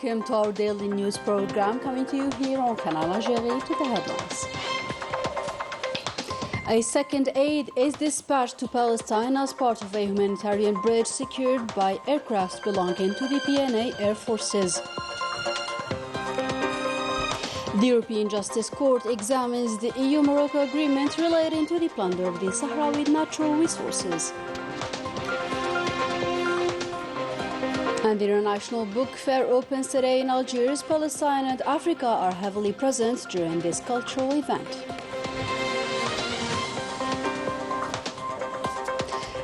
welcome to our daily news program coming to you here on Canal Algérie. To the headlines. A second aid is dispatched to Palestine as part of a humanitarian bridge secured by aircraft belonging to the PNA Air Forces. The European Justice Court examines the EU-Morocco agreement relating to the plunder of the Sahrawi natural resources. And the International Book Fair opens today in Algiers. Palestine and Africa are heavily present during this cultural event.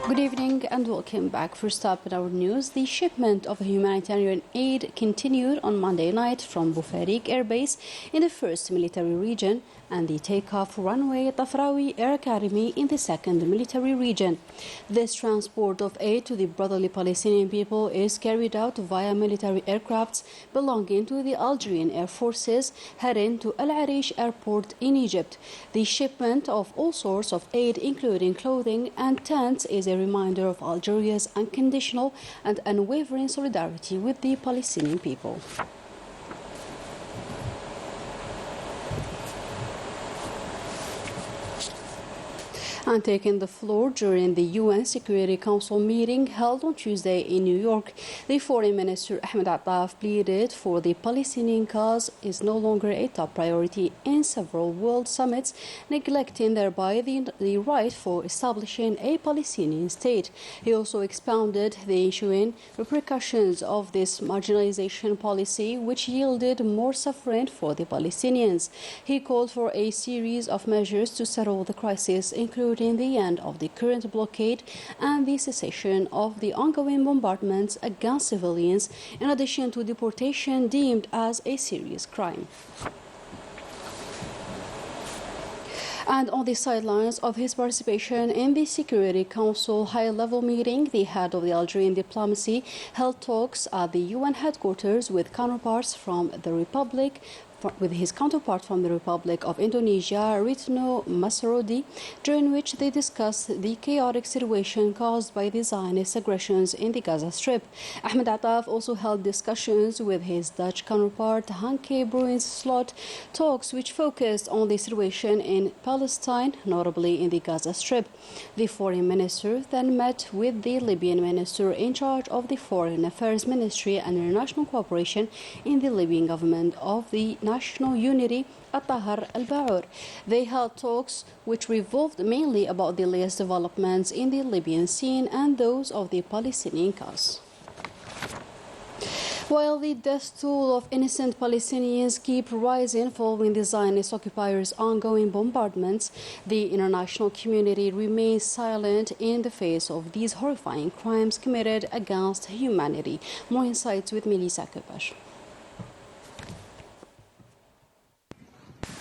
Good evening and welcome back. First up in our news, the shipment of humanitarian aid continued on Monday night from Boufarik Air Base in the first military region and the takeoff runway at Tafraoui Air Academy in the second military region. This transport of aid to the brotherly Palestinian people is carried out via military aircrafts belonging to the Algerian Air Forces heading to El Arish Airport in Egypt. The shipment of all sorts of aid, including clothing and tents, is a reminder of Algeria's unconditional and unwavering solidarity with the Palestinian people. And taking the floor during the UN Security Council meeting held on Tuesday in New York, the Foreign Minister Ahmed Attaf pleaded for the Palestinian cause is no longer a top priority in several world summits, neglecting thereby the right for establishing a Palestinian state. He also expounded the ensuing repercussions of this marginalization policy, which yielded more suffering for the Palestinians. He called for a series of measures to settle the crisis, including the end of the current blockade and the cessation of the ongoing bombardments against civilians, in addition to deportation deemed as a serious crime. And on the sidelines of his participation in the Security Council high-level meeting, the head of the Algerian diplomacy held talks at the UN headquarters with his counterpart from the Republic of Indonesia, Retno Marsudi, during which they discussed the chaotic situation caused by the Zionist aggressions in the Gaza Strip. Ahmed Attaf also held discussions with his Dutch counterpart, Hanke Bruins-Slot, talks which focused on the situation in Palestine, notably in the Gaza Strip. The foreign minister then met with the Libyan minister in charge of the Foreign Affairs Ministry and International Cooperation in the Libyan government of the National Unity at Tahar al-Baour. They held talks which revolved mainly about the latest developments in the Libyan scene and those of the Palestinian cause. While the death toll of innocent Palestinians keep rising following the Zionist occupiers' ongoing bombardments, the international community remains silent in the face of these horrifying crimes committed against humanity. More insights with Melissa Kopash.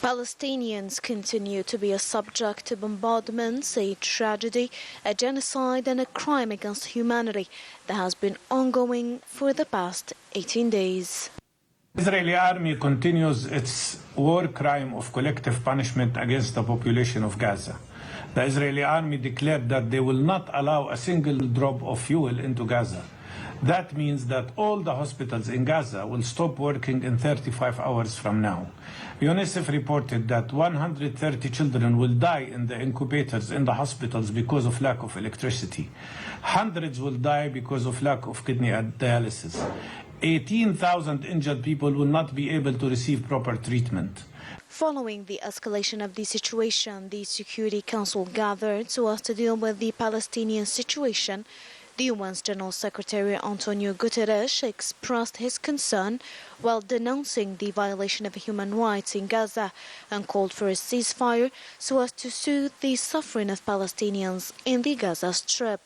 Palestinians continue to be a subject to bombardments, a tragedy, a genocide and a crime against humanity that has been ongoing for the past 18 days. The Israeli army continues its war crime of collective punishment against the population of Gaza. The Israeli army declared that they will not allow a single drop of fuel into Gaza. That means that all the hospitals in Gaza will stop working in 35 hours from now. UNICEF reported that 130 children will die in the incubators in the hospitals because of lack of electricity. Hundreds will die because of lack of kidney dialysis. 18,000 injured people will not be able to receive proper treatment. Following the escalation of the situation, the Security Council gathered so as to deal with the Palestinian situation. The UN's General Secretary Antonio Guterres expressed his concern while denouncing the violation of human rights in Gaza and called for a ceasefire so as to soothe the suffering of Palestinians in the Gaza Strip.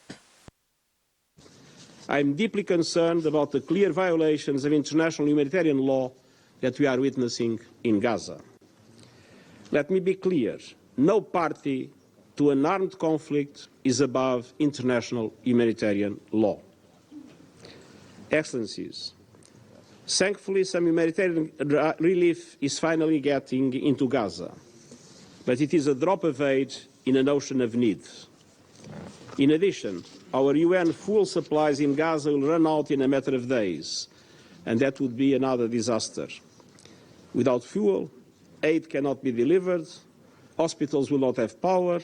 I am deeply concerned about the clear violations of international humanitarian law that we are witnessing in Gaza. Let me be clear, no party to an armed conflict is above international humanitarian law. Excellencies, thankfully some humanitarian relief is finally getting into Gaza, but it is a drop of aid in an ocean of need. In addition, our UN fuel supplies in Gaza will run out in a matter of days. and that would be another disaster. Without fuel, aid cannot be delivered, hospitals will not have power,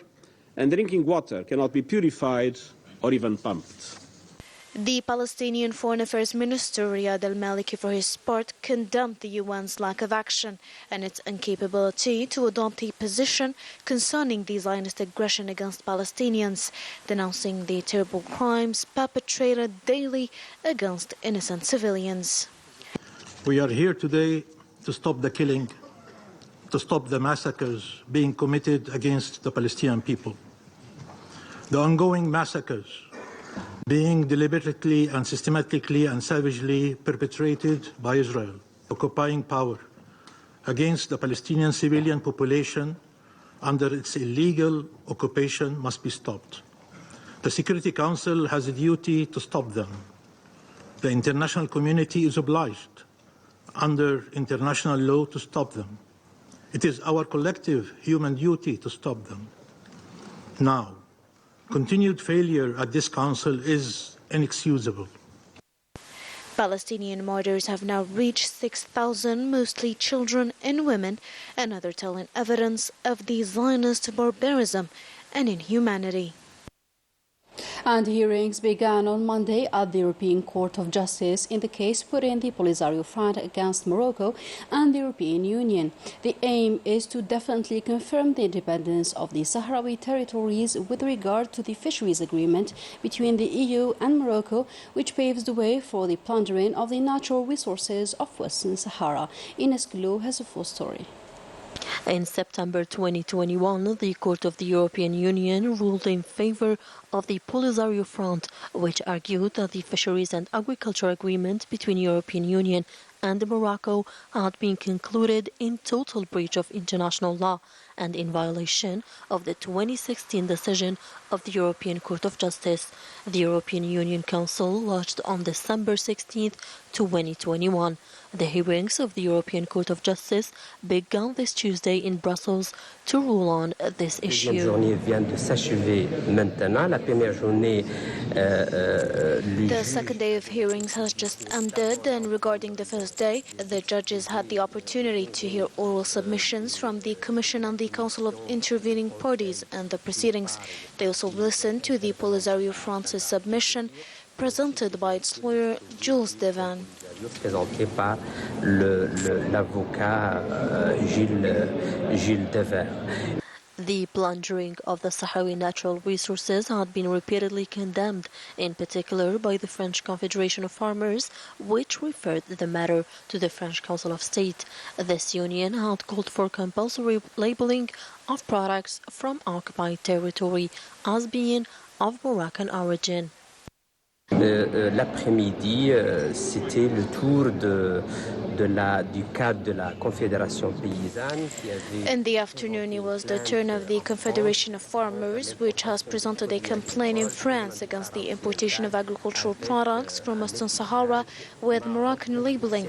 and drinking water cannot be purified or even pumped. The Palestinian Foreign Affairs Minister Riyad al-Maliki, for his part, condemned the UN's lack of action and its incapability to adopt a position concerning the Zionist aggression against Palestinians, denouncing the terrible crimes perpetrated daily against innocent civilians. We are here today to stop the killing, to stop the massacres being committed against the Palestinian people. The ongoing massacres being deliberately and systematically and savagely perpetrated by Israel, occupying power against the Palestinian civilian population under its illegal occupation must be stopped. The Security Council has a duty to stop them. The international community is obliged under international law to stop them. It is our collective human duty to stop them. Now, continued failure at this council is inexcusable. Palestinian martyrs have now reached 6,000, mostly children and women, another telling evidence of the Zionist barbarism and inhumanity. And hearings began on Monday at the European Court of Justice in the case put in the Polisario Front against Morocco and the European Union. The aim is to definitely confirm the independence of the Sahrawi territories with regard to the fisheries agreement between the EU and Morocco, which paves the way for the plundering of the natural resources of Western Sahara. Ines Glou has a full story. In September 2021, the Court of the European Union ruled in favor of the Polisario Front, which argued that the fisheries and agriculture agreement between European Union and Morocco had been concluded in total breach of international law and in violation of the 2016 decision of the European Court of Justice. The European Union Council lodged on December 16, 2021. The hearings of the European Court of Justice began this Tuesday in Brussels to rule on this issue. The second day of hearings has just ended, and regarding the first day, the judges had the opportunity to hear oral submissions from the Commission and the Council of intervening parties and the proceedings. They also listened to the Polisario Front's submission presented by its lawyer, Jules Devan. Présenté par l'avocat Gilles Dever. The plundering of the Sahrawi natural resources had been repeatedly condemned, in particular by the French Confederation of Farmers, which referred the matter to the French Council of State. This union had called for compulsory labeling of products from occupied territory as being of Moroccan origin. L'après-midi, c'était le tour du cadre de la Confédération paysanne. In the afternoon, it was the turn of the Confederation of Farmers, which has presented a complaint in France against the importation of agricultural products from Western Sahara with Moroccan labeling,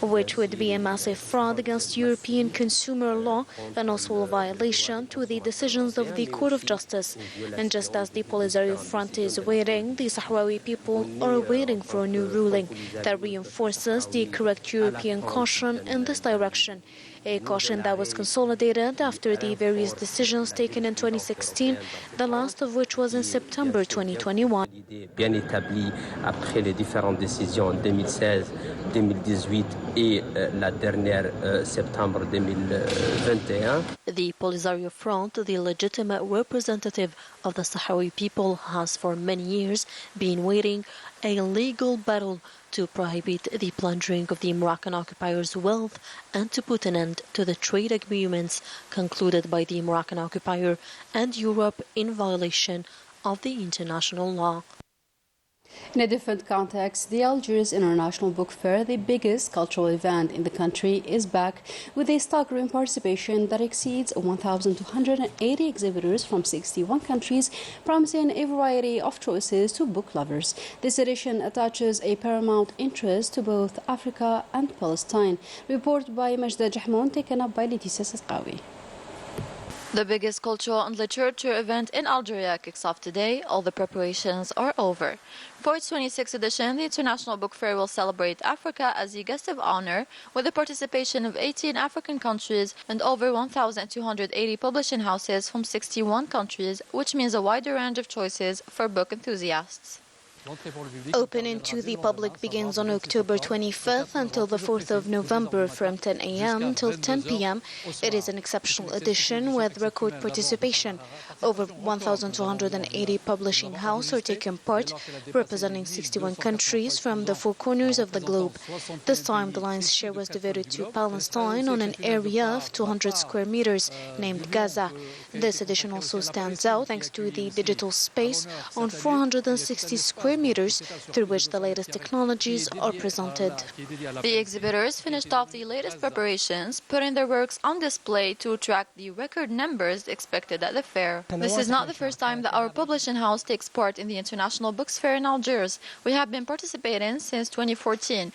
which would be a massive fraud against European consumer law and also a violation to the decisions of the Court of Justice. And just as the Polisario Front is waiting, the Sahrawi people are waiting for a new ruling that reinforces the correct European caution in this direction. A caution that was consolidated after the various decisions taken in 2016, the last of which was in September 2021. Bien établi après les différentes décisions en 2016, 2018 et la dernière septembre 2021. The Polisario Front, the legitimate representative of the Sahrawi people, has for many years been waging a legal battle to prohibit the plundering of the Moroccan occupiers' wealth and to put an end to the trade agreements concluded by the Moroccan occupier and Europe in violation of the international law. In a different context, the Algiers International Book Fair, the biggest cultural event in the country, is back with a staggering participation that exceeds 1,280 exhibitors from 61 countries, promising a variety of choices to book lovers. This edition attaches a paramount interest to both Africa and Palestine. Report by Majda Jahmoun, taken up by Leticia Sasqawi. The biggest cultural and literature event in Algeria kicks off today. All the preparations are over. For its 26th edition, the International Book Fair will celebrate Africa as the guest of honor with the participation of 18 African countries and over 1,280 publishing houses from 61 countries, which means a wider range of choices for book enthusiasts. Opening to the public begins on October 25th until the 4th of November from 10 a.m. till 10 p.m. It is an exceptional edition with record participation. Over 1,280 publishing houses are taking part, representing 61 countries from the four corners of the globe. This time, the lion's share was devoted to Palestine on an area of 200 square meters named Gaza. This edition also stands out thanks to the digital space on 460 square meters through which the latest technologies are presented. The exhibitors finished off the latest preparations, putting their works on display to attract the record numbers expected at the fair. This is not the first time that our publishing house takes part in the International Books Fair in Algiers. We have been participating since 2014.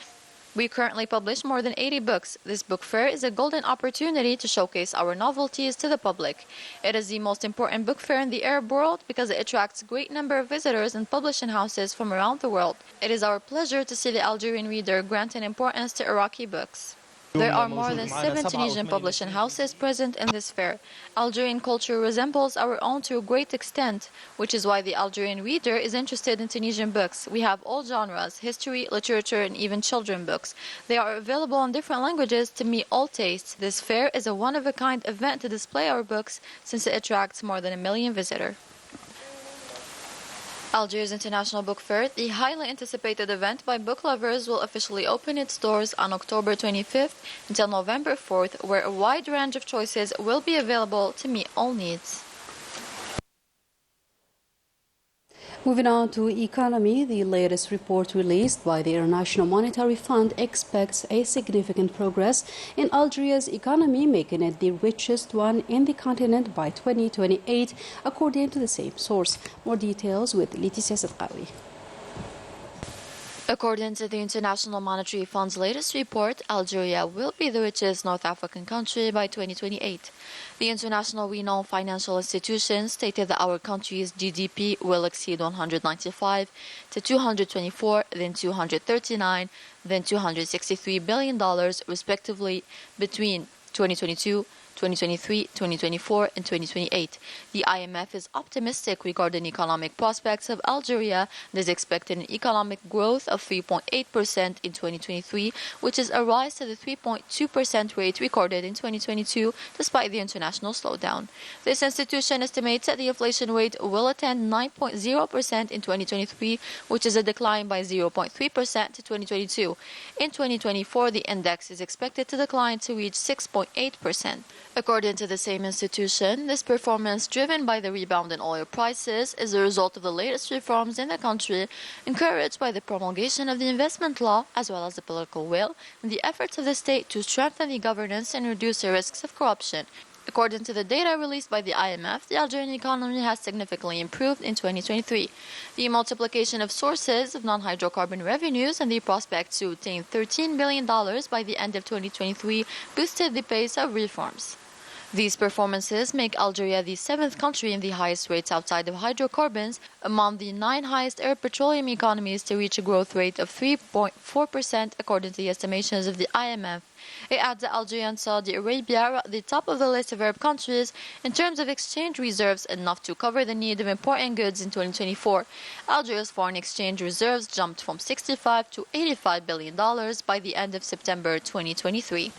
We currently publish more than 80 books. This book fair is a golden opportunity to showcase our novelties to the public. It is the most important book fair in the Arab world because it attracts a great number of visitors and publishing houses from around the world. It is our pleasure to see the Algerian reader granting importance to Iraqi books. There are more than 7 Tunisian publishing houses present in this fair. Algerian culture resembles our own to a great extent, which is why the Algerian reader is interested in Tunisian books. We have all genres, history, literature, and even children's books. They are available in different languages to meet all tastes. This fair is a one-of-a-kind event to display our books since it attracts more than 1 million visitors. Algiers International Book Fair, the highly anticipated event by book lovers, will officially open its doors on October 25th until November 4th, where a wide range of choices will be available to meet all needs. Moving on to economy, the latest report released by the International Monetary Fund expects a significant progress in Algeria's economy, making it the richest one in the continent by 2028, according to the same source. More details with Laetitia Sadqawi. According to the International Monetary Fund's latest report, Algeria will be the richest North African country by 2028. The international renowned financial institution stated that our country's GDP will exceed 195 to 224, then 239, then $263 billion, respectively, between 2022, 2023, 2024, and 2028. The IMF is optimistic regarding economic prospects of Algeria and is expecting an economic growth of 3.8% in 2023, which is a rise to the 3.2% rate recorded in 2022, despite the international slowdown. This institution estimates that the inflation rate will attain 9.0% in 2023, which is a decline by 0.3% to 2022. In 2024, the index is expected to decline to reach 6.8%. According to the same institution, this performance, driven by the rebound in oil prices, is a result of the latest reforms in the country, encouraged by the promulgation of the investment law, as well as the political will, and the efforts of the state to strengthen the governance and reduce the risks of corruption. According to the data released by the IMF, the Algerian economy has significantly improved in 2023. The multiplication of sources of non-hydrocarbon revenues and the prospect to attain $13 billion by the end of 2023 boosted the pace of reforms. These performances make Algeria the 7th country in the highest rates outside of hydrocarbons among the 9 highest Arab petroleum economies to reach a growth rate of 3.4% according to the estimations of the IMF. It adds that Algeria and Saudi Arabia are at the top of the list of Arab countries in terms of exchange reserves, enough to cover the need of importing goods in 2024. Algeria's foreign exchange reserves jumped from $65 to $85 billion by the end of September 2023.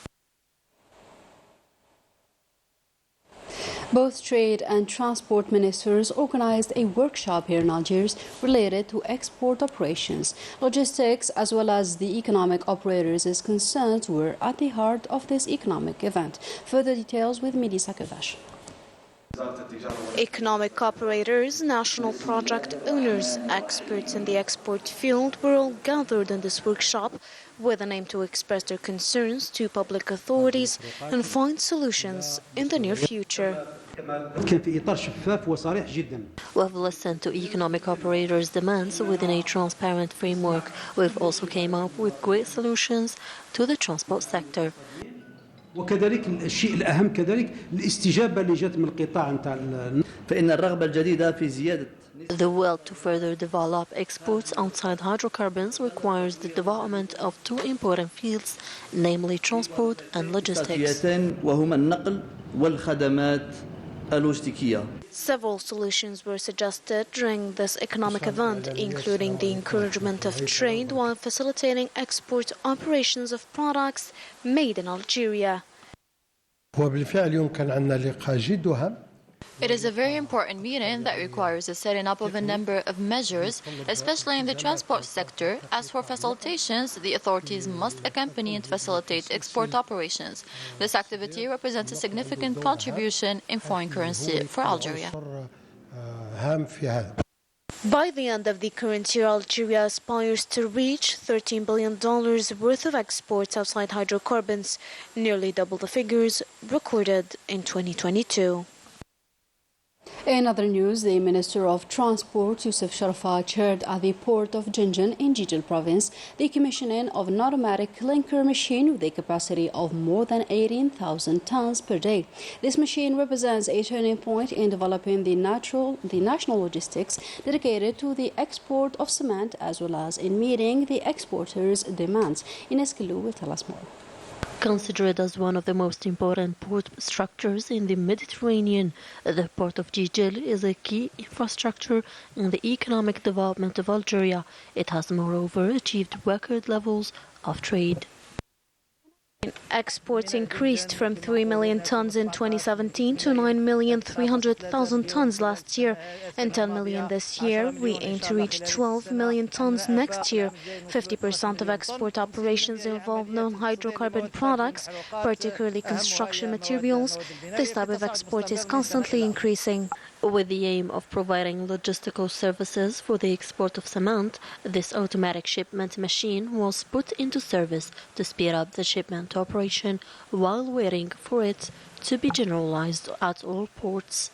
Both trade and transport ministers organized a workshop here in Algiers related to export operations. Logistics, as well as the economic operators' concerns, were at the heart of this economic event. Further details with Melissa Kovash. Economic operators, national project owners, experts in the export field were all gathered in this workshop with an aim to express their concerns to public authorities and find solutions in the near future. We've listened to economic operators' demands within a transparent framework. We've also came up with great solutions to the transport sector. وكذلك الشيء الأهم كذلك الاستجابة اللي جات من القطاع نتاع فإن الرغبة الجديدة في زيادة. The will to further develop exports outside hydrocarbons requires the development of two important fields, namely transport and logistics. وهما النقل والخدمات اللوجستيكية. Several solutions were suggested during this economic event, including the encouragement of trade while facilitating export operations of products made in Algeria. وبالفعل يمكن عندنا لقاء جد هام. It is a very important meeting that requires the setting up of a number of measures, especially in the transport sector. As for facilitations, the authorities must accompany and facilitate export operations. This activity represents a significant contribution in foreign currency for Algeria. By the end of the current year, Algeria aspires to reach $13 billion worth of exports outside hydrocarbons, nearly double the figures recorded in 2022. In other news, the Minister of Transport, Youssef Sharfa, chaired at the port of Jinjan in Jijil province the commissioning of an automatic clinker machine with a capacity of more than 18,000 tons per day. This machine represents a turning point in developing the national logistics dedicated to the export of cement as well as in meeting the exporters' demands. Ines Kilu will tell us more. Considered as one of the most important port structures in the Mediterranean, the port of Jijil is a key infrastructure in the economic development of Algeria. It has moreover achieved record levels of trade. Exports increased from 3 million tons in 2017 to 9,300,000 tons last year and 10 million this year. We aim to reach 12 million tons next year. 50% of export operations involve non-hydrocarbon products, particularly construction materials. This type of export is constantly increasing. With the aim of providing logistical services for the export of cement, this automatic shipment machine was put into service to speed up the shipment operation while waiting for it to be generalized at all ports.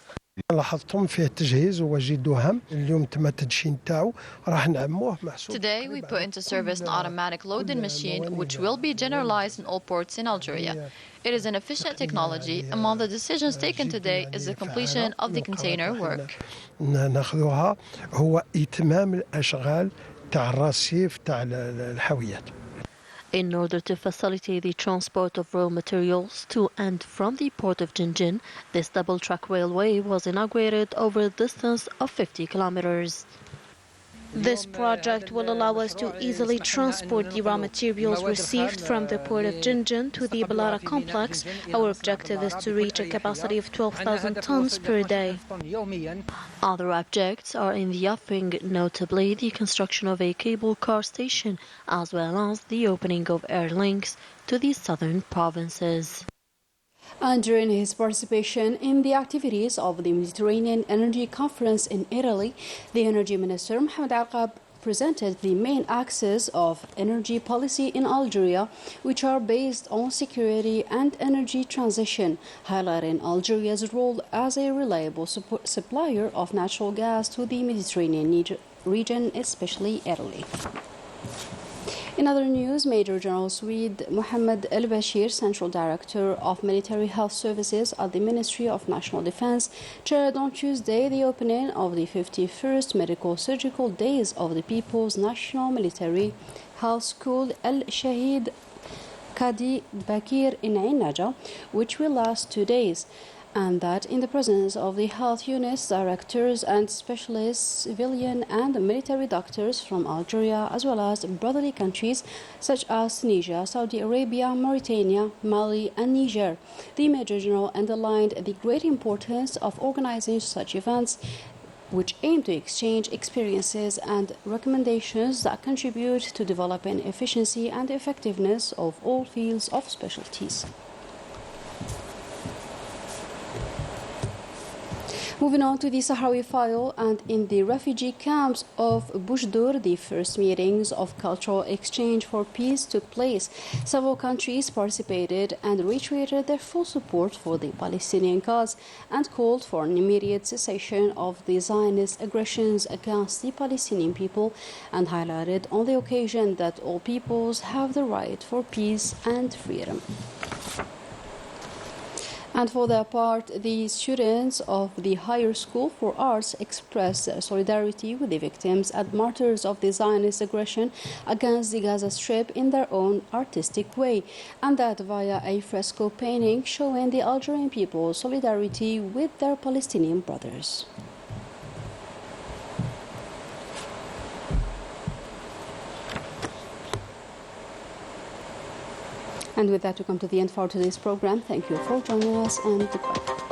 لاحظتم فيه التجهيز هو جد هام اليوم تم التدشين تاعو راح نعموه محسوب. Today we put into service an automatic loading machine which will be generalized in all ports in Algeria. It is an efficient technology. Among the decisions taken today is the completion of the container work. ناخذوها هو إتمام الأشغال تاع الرصيف تاع الحاويات. In order to facilitate the transport of raw materials to and from the port of Jinjan, this double-track railway was inaugurated over a distance of 50 kilometers. This project will allow us to easily transport the raw materials received from the port of Jinjan to the Balara complex. Our objective is to reach a capacity of 12,000 tons per day. Other objects are in the offing, notably the construction of a cable car station, as well as the opening of air links to the southern provinces. And during his participation in the activities of the Mediterranean Energy Conference in Italy, the Energy Minister Mohamed Aqab presented the main axes of energy policy in Algeria, which are based on security and energy transition, highlighting Algeria's role as a reliable supplier of natural gas to the Mediterranean region, especially Italy. In other news, Major General Swede Mohammed El-Bashir, Central Director of Military Health Services at the Ministry of National Defense, chaired on Tuesday the opening of the 51st Medical Surgical Days of the People's National Military Health School El-Shahid Kadi Bakir in Ain Naja, which will last 2 days, and that in the presence of the health units, directors and specialists, civilian and military doctors from Algeria, as well as brotherly countries such as Tunisia, Saudi Arabia, Mauritania, Mali and Niger. The Major General underlined the great importance of organizing such events, which aim to exchange experiences and recommendations that contribute to developing efficiency and effectiveness of all fields of specialties. Moving on to the Sahrawi file, and in the refugee camps of Boujdour, the first meetings of cultural exchange for peace took place. Several countries participated and reiterated their full support for the Palestinian cause and called for an immediate cessation of the Zionist aggressions against the Palestinian people, and highlighted on the occasion that all peoples have the right for peace and freedom. And for their part, the students of the Higher School for Arts expressed their solidarity with the victims and martyrs of the Zionist aggression against the Gaza Strip in their own artistic way, and that via a fresco painting showing the Algerian people's solidarity with their Palestinian brothers. And with that, we come to the end for today's program. Thank you for joining us, and goodbye.